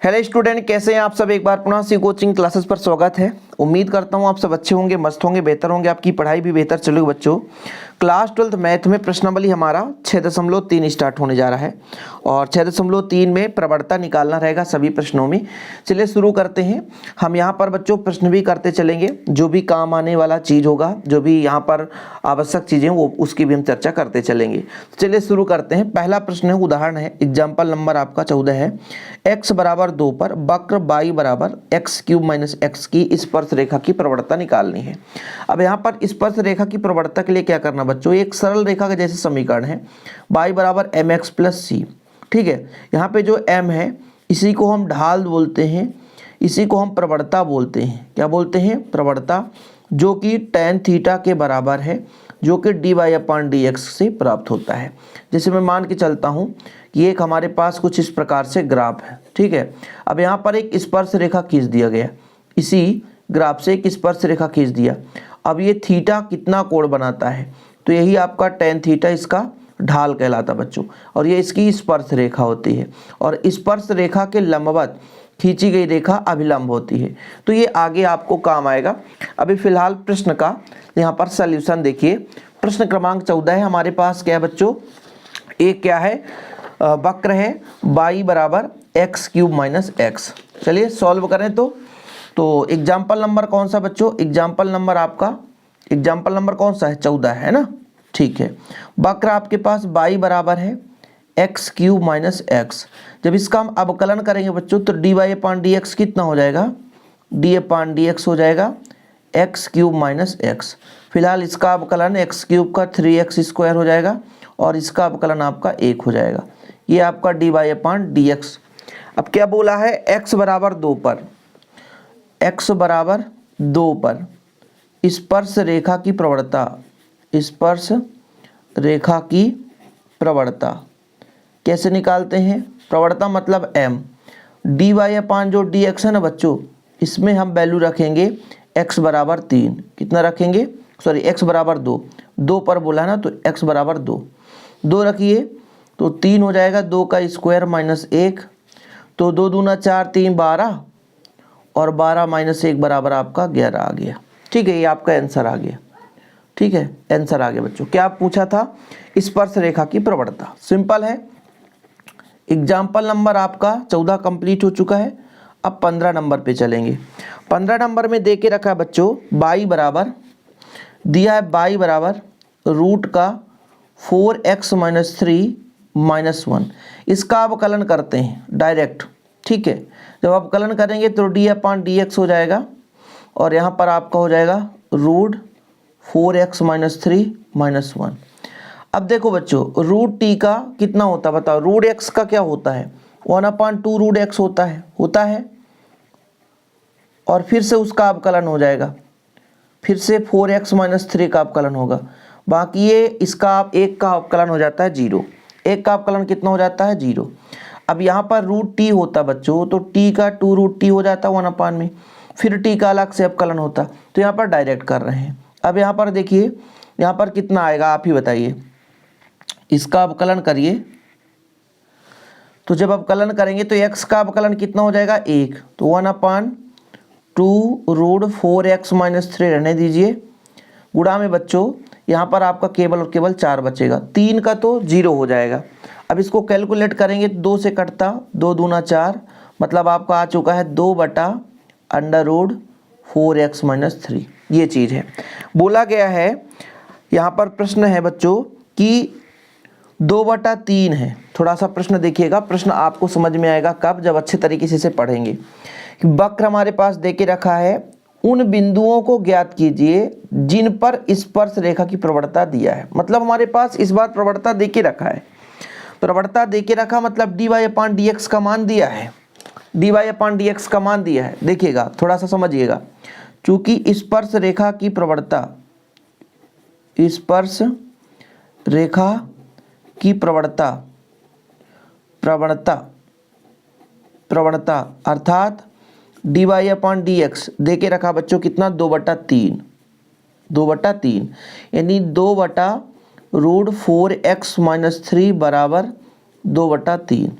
Hello student, कैसे हैं आप सब। एक बार पुनः सी कोचिंग क्लासेस पर स्वागत है। उम्मीद करता हूं आप सब अच्छे होंगे, मस्त होंगे, बेहतर होंगे, आपकी पढ़ाई भी बेहतर चलेगी। बच्चों, क्लास 12 मैथ में प्रश्नावली हमारा 6.3 स्टार्ट होने जा रहा है और 6.3 में प्रवणता निकालना रहेगा सभी प्रश्नों में। चलिए शुरू करते हैं। हम यहाँ पर बच्चों प्रश्न भी करते चलेंगे, जो भी काम आने वाला चीज़ होगा, जो भी यहाँ पर आवश्यक चीज़ें वो उसकी भी हम चर्चा करते चलेंगे। चलिए शुरू करते हैं। पहला प्रश्न है, उदाहरण है, एग्जाम्पल नंबर आपका 14 है। x बराबर 2 पर वक्र y बराबर x³ माइनस x की स्पर्श रेखा की प्रवणता निकालनी है। अब यहाँ पर स्पर्श रेखा की प्रवणता के लिए क्या करना बच्चों, एक सरल रेखा का जैसे समीकरण है, y बराबर mx प्लस c। ठीक है, यहाँ पे जो m है इसी को हम ढाल बोलते हैं, इसी को हम प्रवणता बोलते हैं। क्या बोलते हैं? प्रवणता, जो कि tan थीटा के बराबर है, जो कि dy/dx से प्राप्त होता है। जैसे मैं मान के चलता हूँ कि एक हमारे पास कुछ इस प्रकार से ग्राफ है। ठीक है, अब यहाँ पर एक स्पर्श रेखा खींच दिया गया, इसी ग्राफ से एक स्पर्श रेखा खींच दिया। अब ये थीटा कितना कोण बनाता है, तो यही आपका tan थीटा इसका ढाल कहलाता बच्चों, और ये इसकी स्पर्श रेखा होती है, और स्पर्श रेखा के लंबवत खींची गई रेखा अभिलंब होती है। तो ये आगे आपको काम आएगा। अभी फिलहाल प्रश्न का यहाँ पर सॉल्यूशन देखिए। प्रश्न क्रमांक 14 है हमारे पास। क्या है बच्चों, एक क्या है, वक्र है y बराबर x³ माइनस x। चलिए सॉल्व करें। तो एग्जाम्पल नंबर कौन सा बच्चों, एग्जाम्पल नंबर आपका, एग्जाम्पल नंबर कौन सा है, 14 है ना। ठीक है, वक्र आपके पास y बराबर है x³ माइनस x। जब इसका हम अवकलन करेंगे बच्चों तो dy/dx कितना हो जाएगा, d/dx हो जाएगा x³ माइनस x। फिलहाल इसका अवकलन x³ का 3x² हो जाएगा और इसका अवकलन आपका 1 हो जाएगा। ये आपका dy/dx। अब क्या बोला है, x बराबर 2 पर, x बराबर 2 पर स्पर्श रेखा की प्रवणता, स्पर्श रेखा की प्रवणता कैसे निकालते हैं। प्रवणता मतलब m, dy/ जो dx है ना बच्चों, इसमें हम वैल्यू रखेंगे x बराबर 3। कितना रखेंगे, सॉरी x बराबर 2, 2 पर बोला ना, तो x बराबर 2 रखिए तो 3 हो जाएगा, 2 का स्क्वायर माइनस 1, तो 2 दूना 4, 3 12, और 12 माइनस 1 बराबर आपका 11 आ गया। ठीक है, ये आपका आंसर आ गया। ठीक है, आंसर आ गया बच्चों। क्या पूछा था, स्पर्श रेखा की प्रवणता। सिंपल है। एग्जाम्पल नंबर आपका 14 कंप्लीट हो चुका है। अब 15 नंबर पे चलेंगे। 15 नंबर में दे के रखा है बच्चों, y बराबर दिया है, y बराबर रूट का 4x माइनस 3 माइनस 1। इसका अवकलन करते हैं डायरेक्ट। ठीक है, जब अवकलन करेंगे तो dy/dx हो जाएगा, और यहाँ पर आपका हो जाएगा रूट 4x माइनस 3 माइनस 1। अब देखो बच्चों, रूट टी का कितना होता है बताओ, रूट x का क्या होता है, 1/2 रूट x होता है, और फिर से उसका अवकलन हो जाएगा, फिर से 4x माइनस 3 का अवकलन होगा। बाकी ये इसका एक का अवकलन हो जाता है 0, एक का अवकलन कितना हो जाता है 0। अब यहाँ पर रूट टी होता बच्चों, तो टी का 2 रूट टी हो जाता 1/, में फिर टी का अलग से अवकलन होता, तो यहाँ पर डायरेक्ट कर रहे हैं। अब यहाँ पर देखिए, यहाँ पर कितना आएगा आप ही बताइए, इसका अवकलन करिए। तो जब अवकलन करेंगे तो x का अवकलन कितना हो जाएगा 1, तो 1/2 रूट 4x माइनस 3 रहने दीजिए, गुणा में बच्चों यहाँ पर आपका केवल और केवल 4 बचेगा, 3 का तो 0 हो जाएगा। अब इसको कैलकुलेट करेंगे, 2 से कटता, 2 दूना 4, मतलब आपका आ चुका है 2/√4x माइनस 3। ये चीज़ है, बोला गया है। यहाँ पर प्रश्न है बच्चों कि 2/3 है। थोड़ा सा प्रश्न देखिएगा, प्रश्न आपको समझ में आएगा कब, जब अच्छे तरीके से इसे पढ़ेंगे। वक्र हमारे पास दे के रखा है, उन बिंदुओं को ज्ञात कीजिए जिन पर स्पर्श रेखा की प्रवणता दिया है। मतलब हमारे पास इस बार प्रवणता दे के रखा है, प्रवणता दे के रखा मतलब dy/dx का मान दिया है, dy/dx का मान दिया है। देखिएगा थोड़ा सा समझिएगा, चूंकि स्पर्श रेखा की प्रवणता, स्पर्श रेखा की प्रवणता अर्थात dy/dx दे के रखा बच्चों कितना, 2/3, यानी 2/√4x माइनस 3 बराबर 2/3।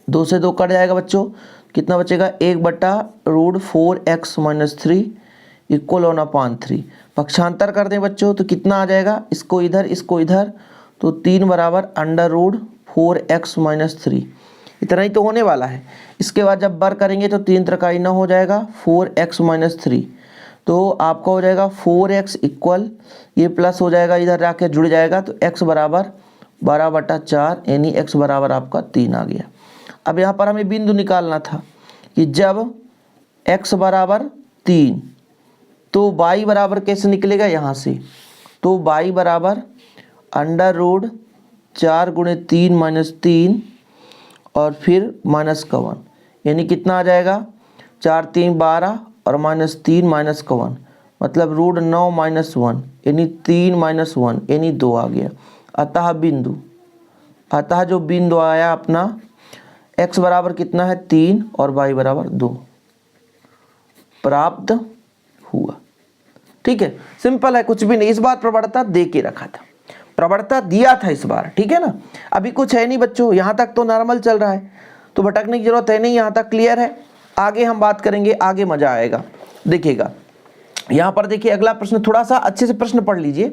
2 से 2 कट जाएगा बच्चों, कितना बचेगा 1/√4x-3 इक्वल 1/3। पक्षांतर कर दें बच्चों तो कितना आ जाएगा, इसको इधर तो 3 बराबर √4x-3। इतना ही तो होने वाला है। इसके बाद जब बर करेंगे तो 3 त्रिकाई 9 हो जाएगा 4x-3, तो आपका हो जाएगा 4x इक्वल, ये प्लस हो जाएगा इधर जाके जुड़ जाएगा तो x बराबर 12/4 यानी x बराबर आपका 3 आ गया। अब यहाँ पर हमें बिंदु निकालना था कि जब x बराबर 3 तो y बराबर कैसे निकलेगा, यहाँ से तो y बराबर √4 × 3 - 3 और फिर -1, यानी कितना आ जाएगा 4 × 3 = 12 और -3 -1 मतलब √9 - 1 यानी 3 - 1 यानी 2 आ गया। अतः जो बिंदु आया अपना x बराबर कितना है 3 और y बराबर 2 प्राप्त हुआ। ठीक है, सिंपल है, कुछ भी नहीं। इस बार प्रवणता दे के रखा था, प्रवणता दिया था इस बार, ठीक है ना। अभी कुछ है नहीं बच्चों, यहाँ तक तो नॉर्मल चल रहा है तो भटकने की जरूरत है नहीं, यहाँ तक क्लियर है। आगे हम बात करेंगे, आगे मजा आएगा। देखिएगा यहाँ पर, देखिए अगला प्रश्न, थोड़ा सा अच्छे से प्रश्न पढ़ लीजिए।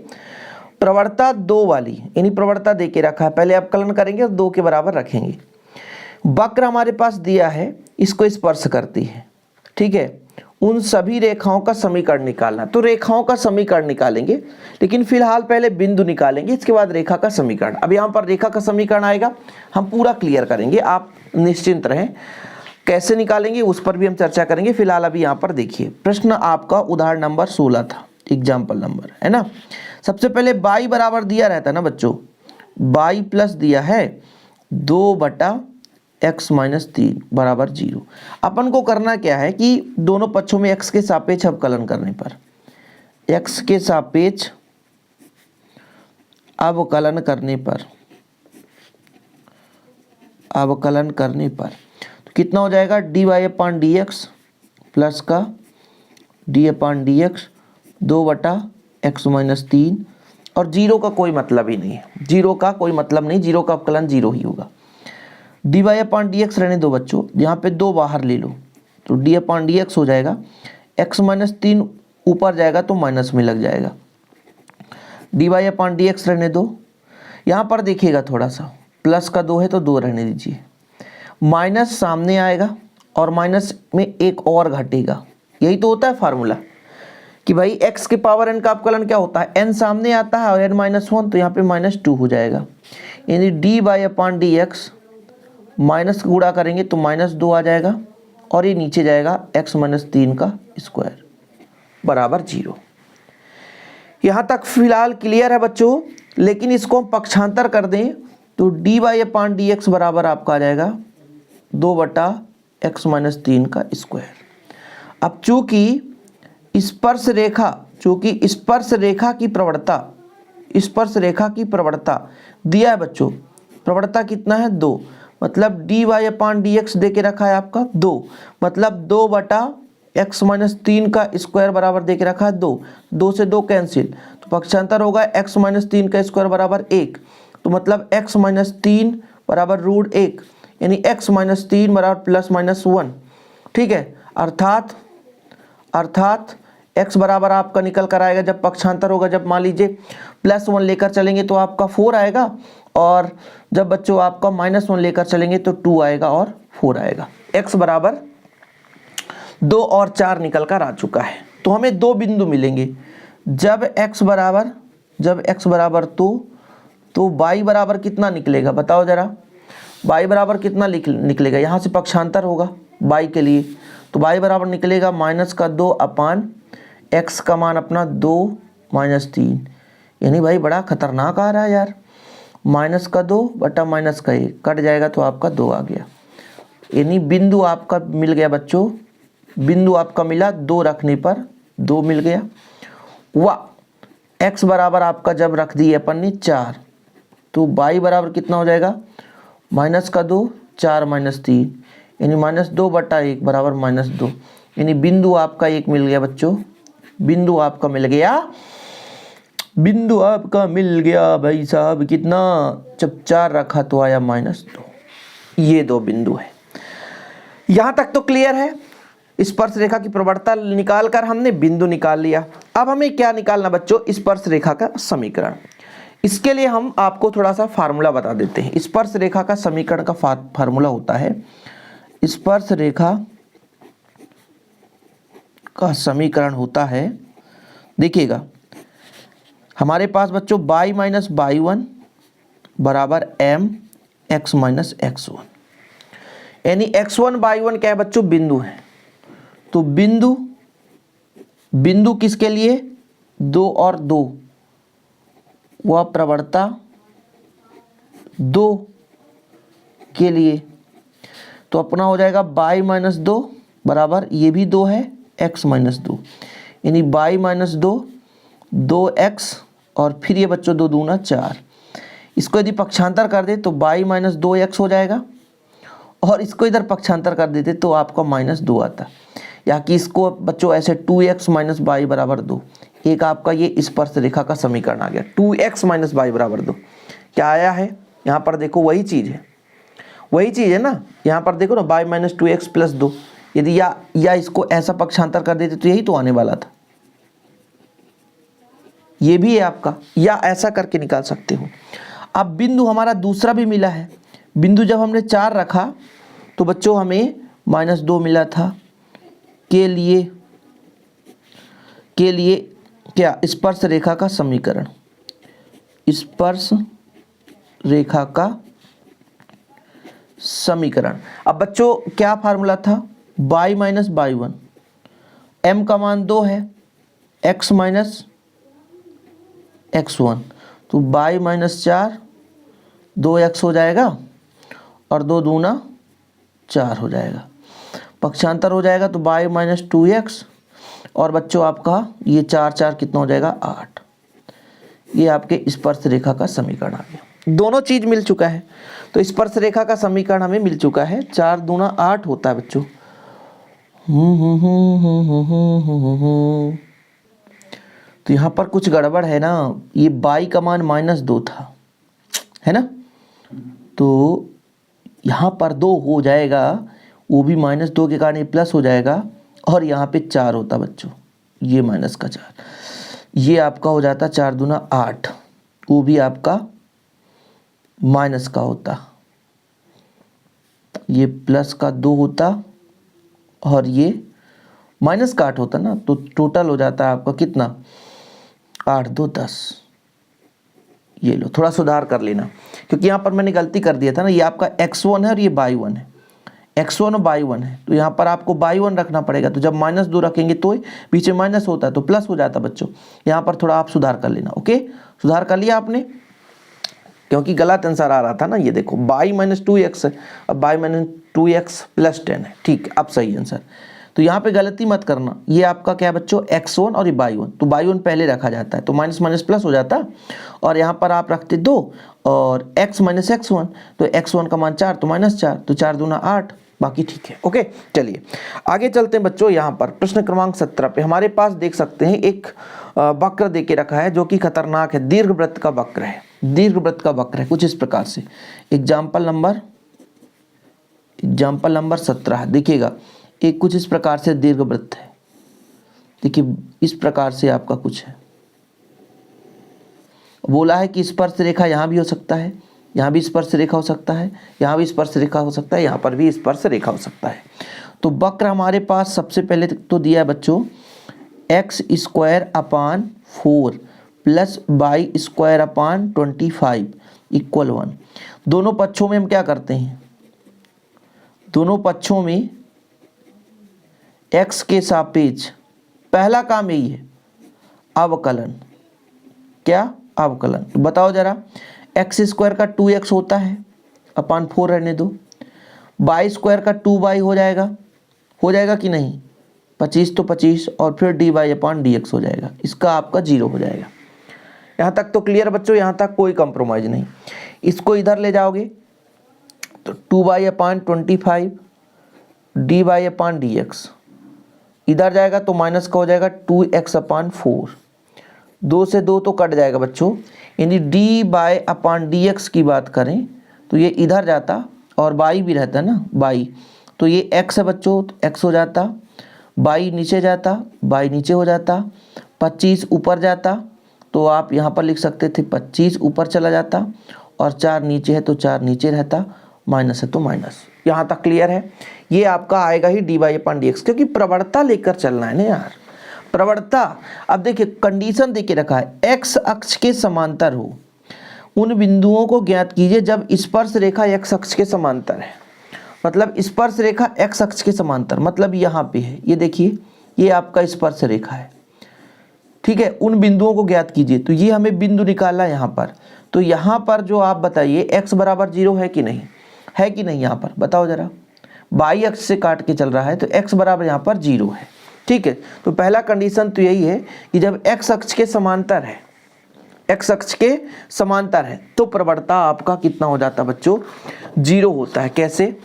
प्रवणता 2 वाली, यानी प्रवणता दे के रखा है, पहले अवकलन करेंगे और 2 के बराबर रखेंगे। वक्र हमारे पास दिया है, इसको स्पर्श करती है, ठीक है। उन सभी रेखाओं का समीकरण निकालना, तो रेखाओं का समीकरण निकालेंगे, लेकिन फिलहाल पहले बिंदु निकालेंगे, इसके बाद रेखा का समीकरण। अब यहाँ पर रेखा का समीकरण आएगा, हम पूरा क्लियर करेंगे, आप निश्चिंत रहें। कैसे निकालेंगे उस पर भी हम चर्चा करेंगे। फिलहाल अभी यहाँ पर देखिए, प्रश्न आपका उदाहरण नंबर 16 था, एग्जाम्पल नंबर, है ना। सबसे पहले y बराबर दिया रहता है ना बच्चों, y प्लस दिया है 2/x-3 बराबर 0। अपन को करना क्या है कि दोनों पक्षों में x के सापेक्ष अवकलन करने पर, x के सापेक्ष अवकलन करने पर तो कितना हो जाएगा dy/dx प्लस का d/dx 2/x-3 और 0 का कोई मतलब ही नहीं है, 0 का कोई मतलब नहीं, 0 का अवकलन 0 ही होगा। dy/dx रहने दो बच्चों, यहाँ पे 2 बाहर ले लो तो d/dx हो जाएगा, x-3 ऊपर जाएगा तो माइनस में लग जाएगा। dy/dx रहने दो, यहाँ पर देखिएगा थोड़ा सा प्लस का 2 है तो 2 रहने दीजिए, माइनस सामने आएगा और माइनस में एक और घटेगा। यही तो होता है फार्मूला कि भाई x के पावर n का अवकलन क्या होता है, n सामने आता है और n-1 तो यहाँ पे -2 हो जाएगा, यानी dy/dx माइनस गुणा करेंगे तो -2 आ जाएगा और ये नीचे जाएगा x-3 का स्क्वायर बराबर 0। यहाँ तक फिलहाल क्लियर है बच्चों, लेकिन इसको हम पक्षांतर कर दें तो dy/dx बराबर आपका आ जाएगा 2/x-3 का स्क्वायर। अब चूंकि स्पर्श रेखा की प्रवणता दिया है बच्चों, प्रवणता कितना है 2, मतलब dy/dx दे के रखा है आपका 2, मतलब 2/x-3 का स्क्वायर बराबर दे के रखा है 2, 2 से 2 कैंसिल तो पक्षांतर होगा x-3 का स्क्वायर बराबर 1, तो मतलब x-3 बराबर √1 यानी x-3 बराबर +-1, ठीक है। अर्थात x बराबर आपका निकल कर आएगा जब पक्षांतर होगा, जब मान लीजिए +1 लेकर चलेंगे तो आपका 4 आएगा और जब बच्चों आपका -1 लेकर चलेंगे तो 2 आएगा और 4 आएगा। x बराबर 2 और 4 निकल कर आ चुका है। तो हमें 2 बिंदु मिलेंगे, जब x बराबर 2 तो y बराबर कितना निकलेगा बताओ जरा, y बराबर कितना निकलेगा, यहाँ से पक्षांतर होगा y के लिए तो y बराबर निकलेगा -2 x का मान अपना 2 - 3, यानी भाई बड़ा खतरनाक आ रहा है यार, -2 बटा -1 कट जाएगा तो आपका 2 आ गया, यानी बिंदु आपका मिल गया बच्चों, बिंदु आपका मिला 2 रखने पर 2 मिल गया। वाह, x बराबर आपका जब रख दिए अपन ने 4 तो y बराबर कितना हो जाएगा -2 4 - 3 यानी -2/1 बराबर -2, यानी बिंदु आपका एक मिल गया बच्चों, बिंदु आपका मिल गया भाई साहब, कितना, जब 4 रखा तो आया -2। ये 2 बिंदु है। यहां तक तो क्लियर है। स्पर्श रेखा की प्रवणता निकालकर हमने बिंदु निकाल लिया। अब हमें क्या निकालना बच्चों, स्पर्श रेखा का समीकरण। इसके लिए हम आपको थोड़ा सा फार्मूला बता देते हैं। स्पर्श रेखा का समीकरण का फार्मूला होता है, स्पर्श रेखा का समीकरण होता है, देखिएगा हमारे पास बच्चों y माइनस y1 बराबर m x माइनस x1, यानी x1 y1 क्या है बच्चों, बिंदु है। तो बिंदु किसके लिए, 2 और 2, वह प्रवणता 2 के लिए। तो अपना हो जाएगा y माइनस 2 बराबर, ये भी 2 है, x माइनस 2, यानी y माइनस 2 2x और फिर ये बच्चों 2 दूना 4। इसको यदि पक्षांतर कर दे तो y माइनस 2x हो जाएगा, और इसको इधर पक्षांतर कर देते तो आपका माइनस 2 आता। या कि इसको बच्चों ऐसे 2x माइनस y बराबर 2, एक आपका ये स्पर्श रेखा का समीकरण आ गया। 2x माइनस y बराबर 2 क्या आया है, यहाँ पर देखो वही चीज़ है ना। यहाँ पर देखो ना y माइनस 2x प्लस 2, यदि या इसको ऐसा पक्षांतर कर देते तो यही तो आने वाला था। ये भी है आपका, या ऐसा करके निकाल सकते हो। अब बिंदु हमारा दूसरा भी मिला है। बिंदु जब हमने 4 रखा तो बच्चों हमें माइनस 2 मिला था। के लिए क्या, स्पर्श रेखा का समीकरण, स्पर्श रेखा का समीकरण। अब बच्चों क्या फार्मूला था, y माइनस y1, m का मान 2 है, x माइनस x1, तो y माइनस 4 2x हो जाएगा और 2 दूना 4 हो जाएगा। पक्षांतर हो जाएगा तो y माइनस 2x, और बच्चों आपका ये 4 4 कितना हो जाएगा 8। ये आपके स्पर्श रेखा का समीकरण आ गया। दोनों चीज़ मिल चुका है, तो स्पर्श रेखा का समीकरण हमें मिल चुका है। 4 दूना 8 होता है बच्चों। तो यहाँ पर कुछ गड़बड़ है ना, ये y का मान माइनस 2 था, है ना। तो यहाँ पर 2 हो जाएगा, वो भी माइनस 2 के कारण ये प्लस हो जाएगा, और यहाँ पे 4 होता बच्चों, ये माइनस का 4, ये आपका हो जाता 4 दूना 8, वो भी आपका माइनस का होता, ये प्लस का 2 होता, और ये माइनस का 8 होता ना। तो टोटल हो जाता है आपका कितना, 8 2 10। ये लो, थोड़ा सुधार कर लेना, क्योंकि यहाँ पर मैंने गलती कर दिया था ना। ये आपका x1 है और ये y1 है, x1 और y1 है, तो यहाँ पर आपको y1 रखना पड़ेगा। तो जब माइनस 2 रखेंगे तो पीछे माइनस होता है तो प्लस हो जाता बच्चों। यहाँ पर थोड़ा आप सुधार कर लेना। ओके, सुधार कर लिया आपने, क्योंकि गलत आंसर आ रहा था ना। ये देखो y माइनस 2x है, अब y माइनस 2x प्लस 10 है, ठीक, अब सही आंसर। तो यहाँ पे गलती मत करना। ये आपका क्या है बच्चों, x1 और ये y1, तो y1 पहले रखा जाता है तो माइनस माइनस प्लस हो जाता, और यहाँ पर आप रखते 2 और x माइनस x1, तो x1 का मान 4 तो माइनस 4, तो 4 दूना 8, बाकी ठीक है। ओके, चलिए आगे चलते हैं बच्चों। यहाँ पर प्रश्न क्रमांक 17 पे हमारे पास देख सकते हैं एक वक्र दे के रखा है जो कि खतरनाक है। दीर्घवृत्त का वक्र है, दीर्घवृत्त का वक्र है कुछ इस प्रकार से। एग्जाम्पल नंबर 17 देखिएगा, एक कुछ इस प्रकार से दीर्घवृत्त है। देखिए इस प्रकार से आपका कुछ है, बोला है कि स्पर्श रेखा यहाँ भी हो सकता है, यहाँ भी स्पर्श रेखा हो सकता है, यहाँ भी स्पर्श रेखा हो सकता है, यहाँ पर भी स्पर्श रेखा हो सकता है। तो वक्र हमारे पास सबसे पहले तो दिया है बच्चों x square upon 4 plus y square upon 25 equal 1। दोनों पक्षों में हम क्या करते हैं, दोनों पक्षों में x के सापेक्ष पहला काम यही है, अवकलन। क्या, अवकलन। तो बताओ जरा, एक्स स्क्वायर का 2x होता है, अपान 4 रहने दो। y स्क्वायर का 2y हो जाएगा कि नहीं, 25 तो 25, और फिर dy अपान dx हो जाएगा, इसका आपका 0 हो जाएगा। यहाँ तक तो क्लियर बच्चों, यहाँ तक कोई कंप्रोमाइज नहीं। इसको इधर ले जाओगे तो 2y अपान 25 dy अपान dx, इधर जाएगा तो माइनस का हो जाएगा 2x अपान 4, 2 से 2 तो कट जाएगा बच्चों। यानी dy अपान dx की बात करें तो ये इधर जाता और y भी रहता ना y, तो ये x है बच्चों, तो x हो जाता, y नीचे जाता, y नीचे हो जाता, 25 ऊपर जाता, तो आप यहाँ पर लिख सकते थे 25 ऊपर चला जाता, और 4 नीचे है तो 4 नीचे रहता, माइनस है तो माइनस। यहाँ तक क्लियर है। ये आपका आएगा ही dy/dx, क्योंकि प्रवणता लेकर चलना है ना यार, प्रवणता। अब देखिए कंडीशन देके रखा है, x अक्ष के समांतर हो उन बिंदुओं को ज्ञात कीजिए जब स्पर्श रेखा x अक्ष के समांतर है। मतलब स्पर्श रेखा x अक्ष के समांतर, मतलब यहाँ पे है, ये देखिए ये आपका स्पर्श रेखा है, ठीक है। उन बिंदुओं को ज्ञात कीजिए, तो ये हमें बिंदु निकालना है यहाँ पर। तो यहाँ पर जो आप बताइए x बराबर 0 है कि नहीं, है कि नहीं, यहाँ पर बताओ जरा। y अक्ष से काट के चल रहा है तो x बराबर यहाँ पर 0 है, ठीक है। तो पहला कंडीशन तो यही है कि जब x अक्ष के समांतर है, x अक्ष के समांतर है, तो प्रवणता आपका कितना हो जाता है बच्चों, 0 होता है। कैसे,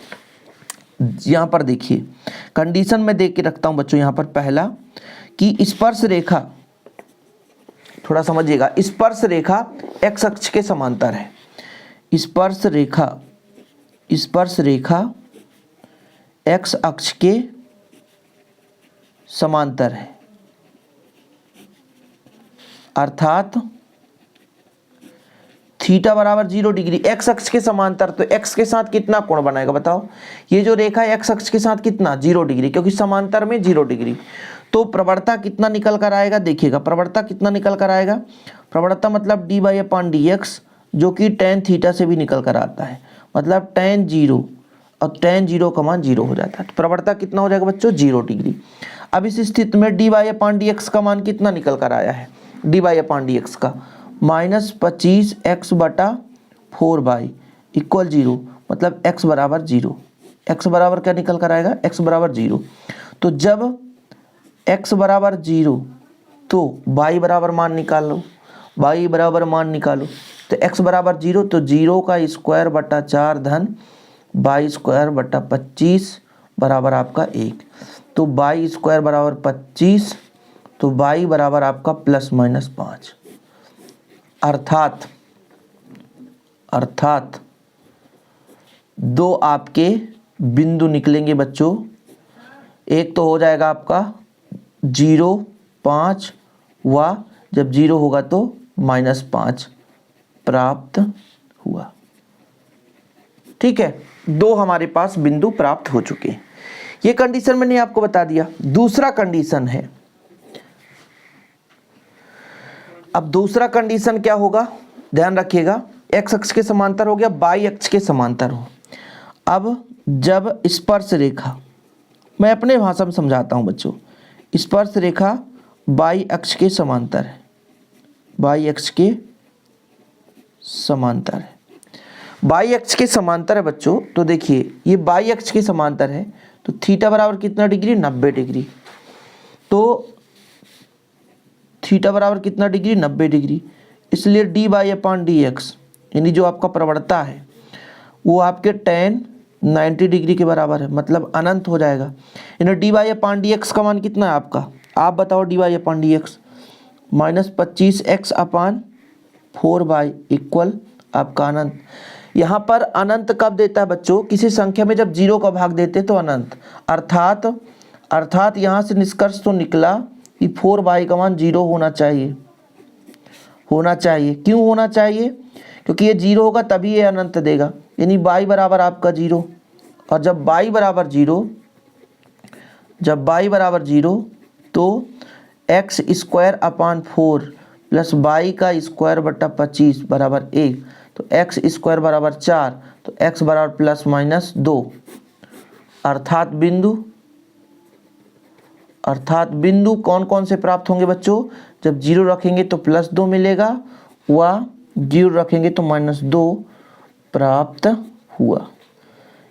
यहाँ पर देखिए कंडीशन में देख के रखता हूँ बच्चों। यहाँ पर पहला कि स्पर्श रेखा, थोड़ा समझिएगा, स्पर्श रेखा x अक्ष के समांतर है, स्पर्श रेखा x अक्ष के समांतर है, अर्थात थीटा बराबर 0 डिग्री। x अक्ष के समांतर, तो x के साथ कितना कोण बनाएगा बताओ, ये जो रेखा है x अक्ष के साथ कितना, 0 डिग्री, क्योंकि समांतर में 0 डिग्री। तो प्रवणता कितना निकल कर आएगा, देखिएगा प्रवणता कितना निकल कर आएगा। प्रवणता मतलब dy/dx, जो कि tan थीटा से भी निकल कर आता है, मतलब tan 0, और tan 0 का मान 0 हो जाता है। तो प्रवणता कितना हो जाएगा बच्चों, 0 डिग्री। अब इस स्थिति में dy/dx का मान कितना निकल कर आया है, dy/dx का -25x/4y इक्वल 0, मतलब x बराबर 0। x बराबर क्या निकल कर आएगा, x बराबर 0। तो जब x बराबर 0 तो y बराबर मान निकाल लो, y बराबर मान निकालो। तो x बराबर 0, तो 0 का स्क्वायर बटा 4 धन y स्क्वायर बटा 25 बराबर आपका 1। तो y स्क्वायर बराबर 25, तो y बराबर आपका ±5। अर्थात दो आपके बिंदु निकलेंगे बच्चों। एक तो हो जाएगा आपका 0, 5 व जब 0 होगा तो -5 प्राप्त हुआ, ठीक है। दो हमारे पास बिंदु प्राप्त हो चुके हैं। ये कंडीशन मैंने आपको बता दिया। दूसरा कंडीशन है, अब दूसरा कंडीशन क्या होगा, ध्यान रखिएगा, x अक्ष के समांतर हो गया, y अक्ष के समांतर हो। अब जब स्पर्श रेखा, मैं अपने भाषा में समझाता हूं बच्चों, स्पर्श रेखा y अक्ष के समांतर है, y अक्ष के समांतर है, y अक्ष के समांतर है बच्चों। तो देखिए ये y अक्ष के समांतर है, तो थीटा बराबर कितना डिग्री, 90 डिग्री। तो थीटा बराबर कितना डिग्री, 90 डिग्री। इसलिए dy/dx यानी जो आपका प्रवणता है वो आपके tan 90 डिग्री के बराबर है, मतलब अनंत हो जाएगा। यानी dy/dx का मान कितना है आपका, आप बताओ। dy/dx -25x/4y इक्वल आपका अनंत। यहाँ पर अनंत कब देता है बच्चों, किसी संख्या में जब 0 का भाग देते तो अनंत। अर्थात यहाँ से निष्कर्ष तो निकला कि 4y का मान 0 होना चाहिए। क्यों होना चाहिए, क्योंकि ये 0 होगा तभी ये अनंत देगा, यानी y बराबर आपका 0। और जब y बराबर 0 तो x square upon 4 plus y का स्क्वायर बटा 25 बराबर 1। तो x स्क्वायर बराबर 4, तो x बराबर ±2। अर्थात बिंदु कौन कौन से प्राप्त होंगे बच्चों, जब 0 रखेंगे तो +2 मिलेगा व 0 रखेंगे तो -2 प्राप्त हुआ।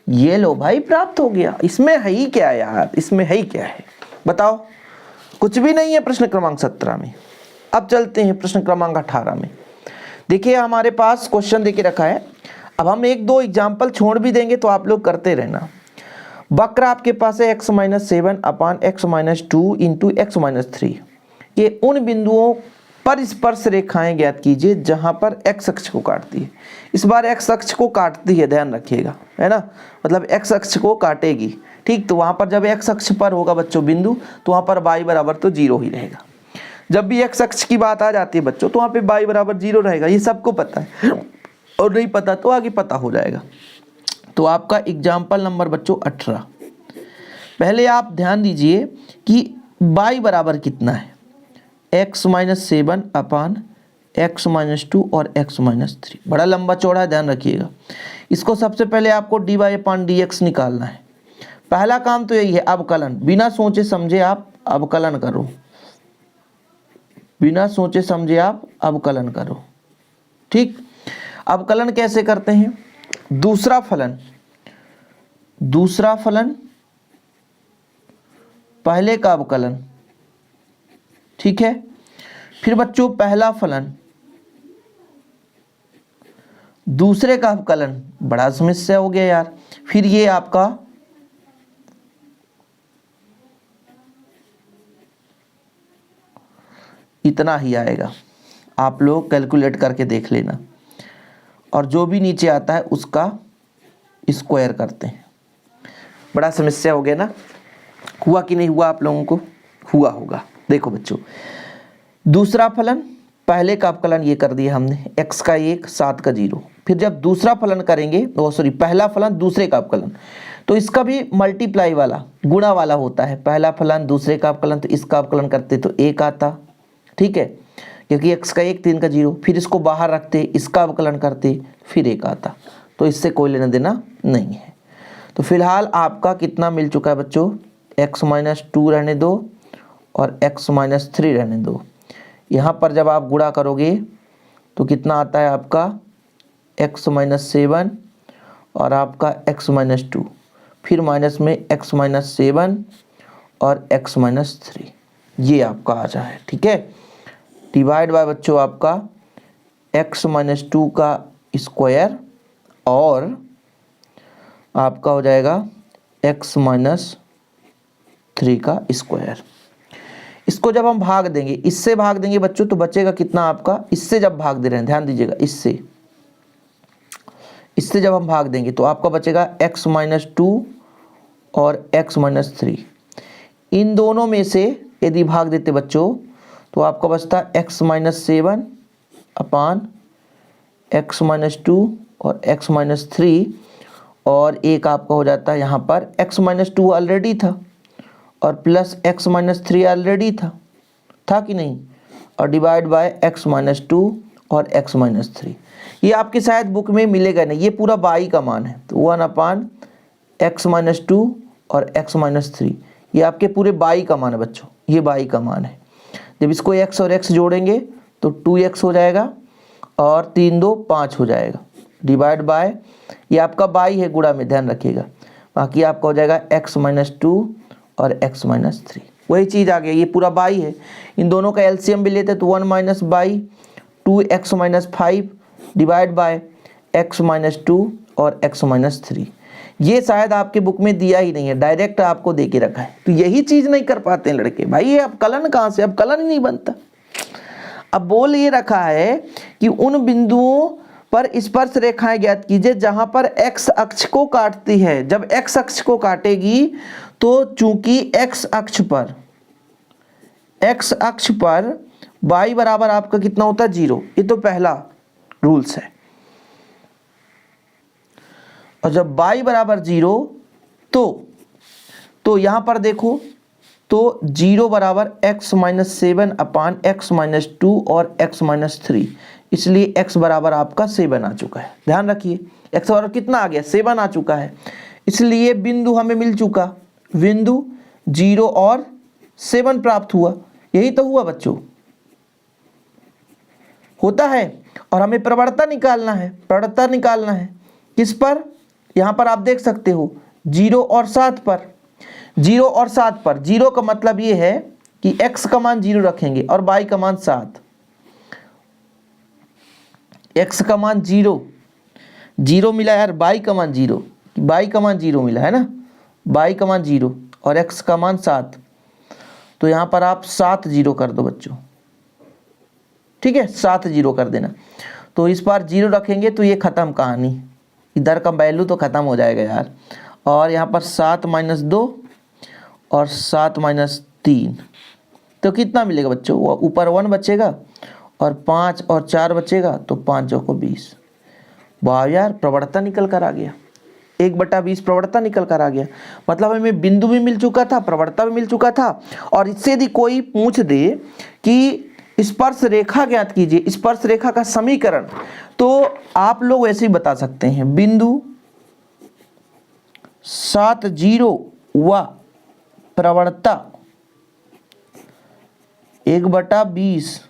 ये लो भाई, प्राप्त हो गया। इसमें है ही क्या यार, इसमें है ही क्या है बताओ, कुछ भी नहीं है प्रश्न क्रमांक 17 में। अब चलते हैं प्रश्न क्रमांक 18 में। देखिए हमारे पास क्वेश्चन देके रखा है। अब हम एक दो एग्जाम्पल छोड़ भी देंगे तो आप लोग करते रहना। वक्र आपके पास है x-7 अपान x-2 इंटू x-3। ये उन बिंदुओं पर स्पर्श रेखाएं ज्ञात कीजिए जहां पर x अक्ष को काटती है। इस बार x अक्ष को काटती है, ध्यान रखिएगा, है ना, मतलब x अक्ष को काटेगी, ठीक, तो वहाँ पर जब एक्स अक्ष पर होगा बच्चों बिंदु, तो वहाँ पर y बराबर तो 0 ही रहेगा। जब भी एक्स अक्ष की बात आ जाती है बच्चों, तो वहाँ पे y बराबर 0 रहेगा, ये सबको पता है, और नहीं पता तो आगे पता हो जाएगा। तो आपका एग्जाम्पल नंबर बच्चों 18। पहले आप ध्यान दीजिए कि y बराबर कितना है, x माइनस 7 अपान x माइनस 2 और x माइनस 3। बड़ा लंबा चौड़ा है, ध्यान रखिएगा। इसको सबसे पहले आपको dy अपान dx निकालना है। पहला काम तो यही है, अवकलन। बिना सोचे समझे आप अवकलन करो, बिना सोचे समझे आप अवकलन करो। ठीक, अवकलन कैसे करते हैं? दूसरा फलन पहले का अवकलन, ठीक है। फिर बच्चों पहला फलन दूसरे का अवकलन, बड़ा समस्या हो गया यार। फिर ये आपका इतना ही आएगा, आप लोग कैलकुलेट करके देख लेना, और जो भी नीचे आता है उसका स्क्वायर करते हैं। बड़ा समस्या हो गया ना, हुआ कि नहीं हुआ आप लोगों को? हुआ होगा। देखो बच्चों, दूसरा फलन पहले का अवकलन ये कर दिया हमने, x का 1 7 का 0। फिर जब दूसरा फलन करेंगे, पहला फलन दूसरे का अवकलन, तो इसका भी मल्टीप्लाई वाला, गुणा वाला होता है। पहला फलन दूसरे का अवकलन, तो इसका अवकलन करते तो 1 आता, ठीक है, क्योंकि x का 1 3 का 0। फिर इसको बाहर रखते, इसका अवकलन करते, फिर 1 आता। तो इससे कोई लेना देना नहीं है। तो फिलहाल आपका कितना मिल चुका है बच्चों? x माइनस 2 रहने दो और x माइनस 3 रहने दो। यहाँ पर जब आप गुणा करोगे तो कितना आता है आपका? x माइनस 7 और आपका x माइनस 2, फिर माइनस में x माइनस 7 और x माइनस 3, ये आपका आ जाए, ठीक है। डिवाइड बाय बच्चों आपका x माइनस 2 का स्क्वायर और आपका हो जाएगा x माइनस 3 का स्क्वायर। इसको जब हम भाग देंगे, इससे भाग देंगे बच्चों, तो बचेगा कितना आपका? इससे जब भाग दे रहे हैं, ध्यान दीजिएगा, इससे जब हम भाग देंगे तो आपका बचेगा x माइनस 2 और x माइनस 3। इन दोनों में से यदि भाग देते बच्चों, तो आपका बचता x माइनस 7 अपान x माइनस 2 और x माइनस 3, और एक आपका हो जाता है यहाँ पर x माइनस 2 ऑलरेडी था और प्लस x माइनस 3 ऑलरेडी था कि नहीं, और डिवाइड बाय x माइनस 2 और x माइनस 3। ये आपके शायद बुक में मिलेगा नहीं, ये पूरा y का मान है, तो 1 अपान x माइनस 2 और x माइनस 3, ये आपके पूरे y का मान है बच्चों, ये y का मान है। जब इसको x और x जोड़ेंगे तो 2x हो जाएगा और 3 2 5 हो जाएगा, डिवाइड बाय ये आपका y है गुणा में, ध्यान रखिएगा। बाकी आपका हो जाएगा x माइनस 2 और x माइनस 3, वही चीज़ आ गया, ये पूरा y है। इन दोनों का एलसीएम भी लेते तो 1 minus by 2x minus 5 divide by x minus 2 और x माइनस 3। ये शायद आपके बुक में दिया ही नहीं है, डायरेक्ट आपको दे के रखा है। तो यही चीज़ नहीं कर पाते हैं लड़के भाई, ये अवकलन कहाँ से? अवकलन ही नहीं बनता। अब बोल ये रखा है कि उन बिंदुओं पर स्पर्श रेखाएं ज्ञात कीजिए जहां पर x अक्ष को काटती है। जब x अक्ष को काटेगी तो चूंकि x अक्ष पर y बराबर आपका कितना होता है? 0। ये तो पहला रूल्स है। और जब y बराबर 0 तो यहां पर देखो, तो 0 बराबर x माइनस 7 अपान x माइनस 2 और x माइनस 3, इसलिए x बराबर आपका 7 आ चुका है। ध्यान रखिए, x बराबर कितना आ गया? 7 आ चुका है, इसलिए बिंदु हमें मिल चुका, बिंदु 0 और 7 प्राप्त हुआ। यही तो हुआ बच्चों, होता है। और हमें प्रवणता निकालना है, प्रवणता निकालना है किस पर? यहाँ पर आप देख सकते हो 0 और 7 पर। 0 और 7 पर, 0 का मतलब ये है कि x का मान 0 रखेंगे और y का मान 7। x का मान 0 मिला यार, y का मान 0, y का मान 0 मिला है ना, y का मान 0 और x का मान 7। तो यहाँ पर आप 7 0 कर दो बच्चों, ठीक है, 7 0 कर देना। तो इस बार 0 रखेंगे तो ये ख़त्म कहानी, इधर का वैल्यू तो ख़त्म हो जाएगा यार। और यहाँ पर 7 - 2 और 7 - 3, तो कितना मिलेगा बच्चों? वो ऊपर 1 बचेगा और 5 और 4 बचेगा, तो 5 चौको 20। वाह यार, प्रवणता निकल कर आ गया, 1/20 प्रवणता निकल कर आ गया। मतलब हमें बिंदु भी मिल चुका था, प्रवणता भी मिल चुका था। और इससे यदि कोई पूछ दे कि स्पर्श रेखा ज्ञात कीजिए, स्पर्श रेखा का समीकरण, तो आप लोग ऐसे ही बता सकते हैं, बिंदु 7, 0 व प्रवणता 1/20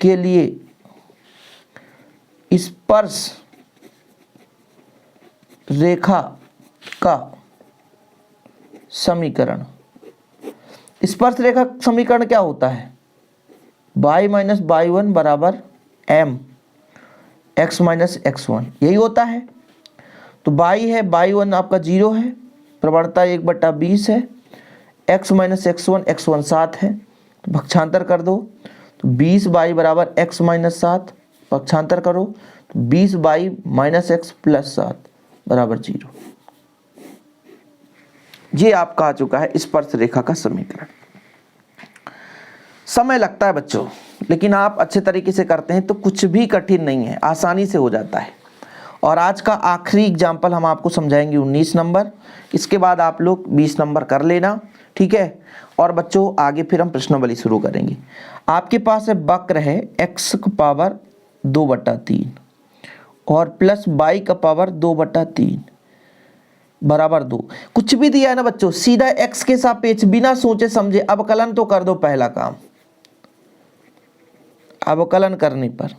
के लिए स्पर्श रेखा का समीकरण। स्पर्श रेखा समीकरण क्या होता है? y - y1 बराबर m x - x1, यही होता है। तो y है, y1 आपका 0 है, प्रवणता 1/20 है, x - x1 x1 7 है, तो पक्षांतर कर दो, तो 20y बराबर x - 7, पक्षांतर करो तो 20y - x + 7 बराबर 0। ये आपका आ चुका है स्पर्श रेखा का समीकरण। समय लगता है बच्चों, लेकिन आप अच्छे तरीके से करते हैं तो कुछ भी कठिन नहीं है, आसानी से हो जाता है। और आज का आखिरी एग्जाम्पल हम आपको समझाएंगे 19 नंबर, इसके बाद आप लोग 20 नंबर कर लेना, ठीक है। और बच्चों आगे फिर हम प्रश्नावली शुरू करेंगे। आपके पास है वक्र है x की पावर 2/3 और प्लस y का पावर 2/3 बराबर 2। कुछ भी दिया है ना बच्चों, सीधा x के सापेक्ष बिना सोचे समझे अवकलन तो कर दो। पहला काम अवकलन करने पर,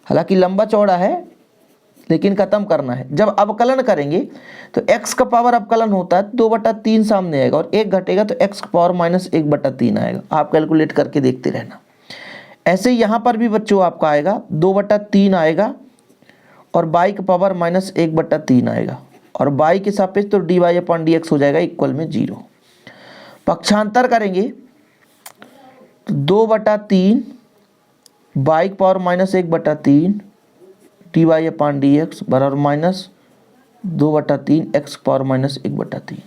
हालांकि लंबा चौड़ा है लेकिन खत्म करना है। जब अवकलन करेंगे तो x का पावर अवकलन होता है 2/3 सामने आएगा और 1 घटेगा तो x का पावर -1/3 आएगा। आप कैलकुलेट करके देखते रहना। ऐसे यहाँ पर भी बच्चों आपका आएगा 2/3 आएगा और y का पावर -1/3 आएगा और y के सापेक्ष तो dy/dx हो जाएगा इक्वल में 0। पक्षांतर करेंगे तो 2/3 y का पावर -1/3 dy/dx बराबर -2/3 x का पावर -1/3।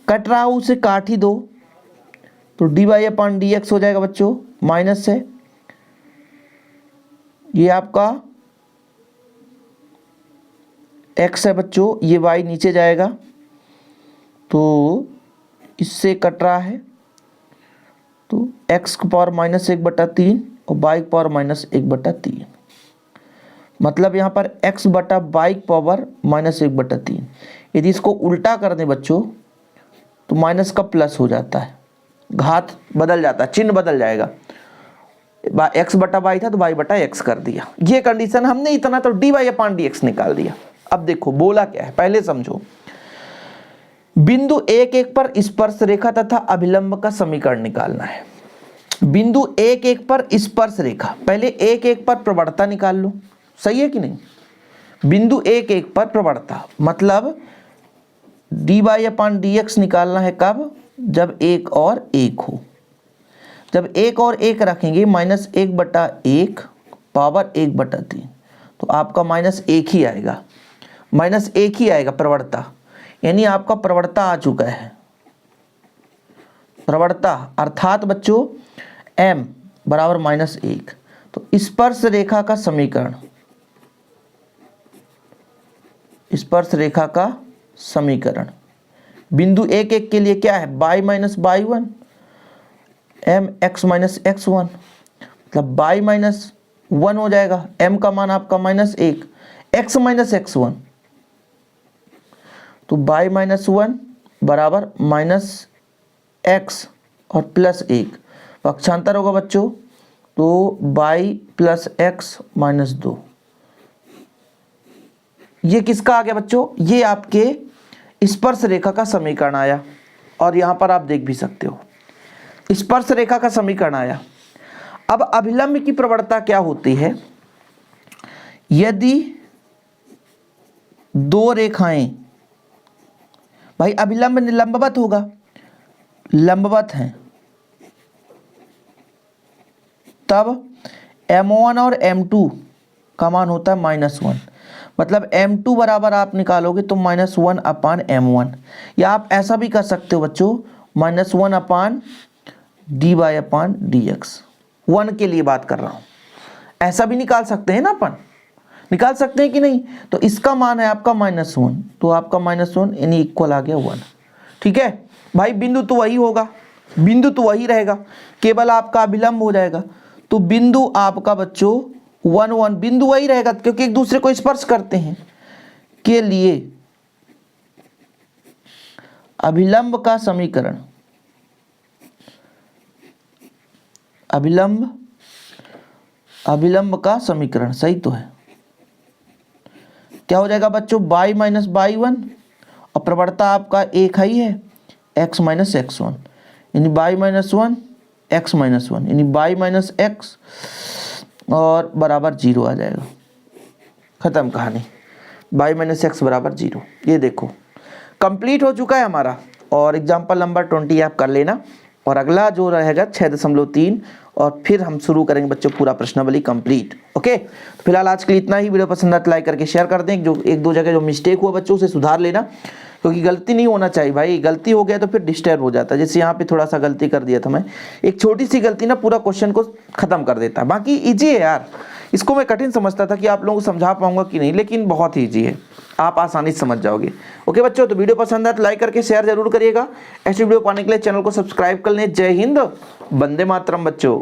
कट रहा हो उसे काट ही दो तो dy/dx हो जाएगा बच्चों माइनस है, ये आपका x है बच्चों, ये y नीचे जाएगा तो इससे कट रहा है तो x का पावर -1/3 और y का पावर -1/3। मतलब यहाँ पर x बटा y का पावर -1/3। यदि इसको उल्टा कर दें बच्चों तो माइनस का प्लस हो जाता है, घात बदल जाता है, चिन्ह बदल जाएगा। x बटा y था तो y बटा x कर दिया। ये कंडीशन हमने इतना तो dy/dx निकाल दिया। अब देखो बोला क्या है, पहले समझो। बिंदु 1, 1 पर स्पर्श रेखा तथा अभिलंब का समीकरण निकालना है। बिंदु 1, 1 पर स्पर्श रेखा, पहले 1, 1 पर प्रवणता निकाल लो, सही है कि नहीं। बिंदु 1, 1 पर प्रवणता मतलब dy/dx निकालना है कब? जब 1 और 1 हो। जब 1 और 1 रखेंगे -1/1 पावर 1/3 तो आपका -1 ही आएगा, -1 ही आएगा प्रवणता। यानी आपका प्रवणता आ चुका है। प्रवणता अर्थात बच्चों m बराबर -1। तो स्पर्श रेखा का समीकरण, स्पर्श रेखा का समीकरण बिंदु 1, 1 के लिए क्या है? y - y1 m x - x1, मतलब y -1 हो जाएगा, m का मान आपका -1, x - x1 तो y -1 बराबर -x और +1। पक्षांतर होगा बच्चों तो y + x - 2। ये किसका आ गया बच्चों? ये आपके स्पर्श रेखा का समीकरण आया। और यहां पर आप देख भी सकते हो स्पर्श रेखा का समीकरण आया। अब अभिलंब की प्रवणता क्या होती है? यदि दो रेखाएं, भाई अभिलंब लंबवत होगा, लंबवत हैं, तब m1 और m2 का मान होता है -1। मतलब m2 बराबर आप निकालोगे तो -1 अपान m1, या आप ऐसा भी कर सकते हो बच्चों, -1 अपान dy/dx। 1 के लिए बात कर रहा हूं, ऐसा भी निकाल सकते हैं ना, अपन निकाल सकते हैं कि नहीं। तो इसका मान है आपका -1, तो आपका -1 यानी इक्वल आ गया 1। ठीक है भाई, बिंदु तो वही होगा, बिंदु तो वही रहेगा, केवल आपका अभिलंब हो जाएगा। तो बिंदु आपका बच्चों 1 1 बिंदु वही रहेगा, क्योंकि एक दूसरे को स्पर्श करते हैं। के लिए अभिलंब का समीकरण, अभिलंब का समीकरण सही तो है, क्या हो जाएगा बच्चों, y माइनस y1, और प्रवणता आपका एक ही है, x माइनस x1, यानी y माइनस 1 x माइनस 1, यानी y माइनस x और बराबर 0 आ जाएगा। खत्म कहानी, y माइनस x बराबर 0। ये देखो कंप्लीट हो चुका है हमारा, और एग्जाम्पल नंबर 20 आप कर लेना, और अगला जो रहेगा 6.3, और फिर हम शुरू करेंगे बच्चों पूरा प्रश्नावली कंप्लीट। ओके, तो फिलहाल आज के लिए इतना ही। वीडियो पसंद आए तो लाइक करके शेयर कर दें। जो एक दो जगह जो मिस्टेक हुआ बच्चों उसे सुधार लेना, क्योंकि गलती नहीं होना चाहिए भाई, गलती हो गया तो फिर डिस्टर्ब हो जाता है। जैसे यहाँ पे थोड़ा सा गलती कर दिया था मैं, एक छोटी सी गलती ना पूरा क्वेश्चन को खत्म कर देता है। बाकी ईजी है यार, इसको मैं कठिन समझता था कि आप लोगों को समझा पाऊंगा कि नहीं, लेकिन बहुत ईजी है, आप आसानी से समझ जाओगे। ओके बच्चों, तो वीडियो पसंद आए तो लाइक करके शेयर जरूर करिएगा। ऐसे वीडियो पाने के लिए चैनल को सब्सक्राइब कर लें। जय हिंद, वंदे मातरम बच्चों।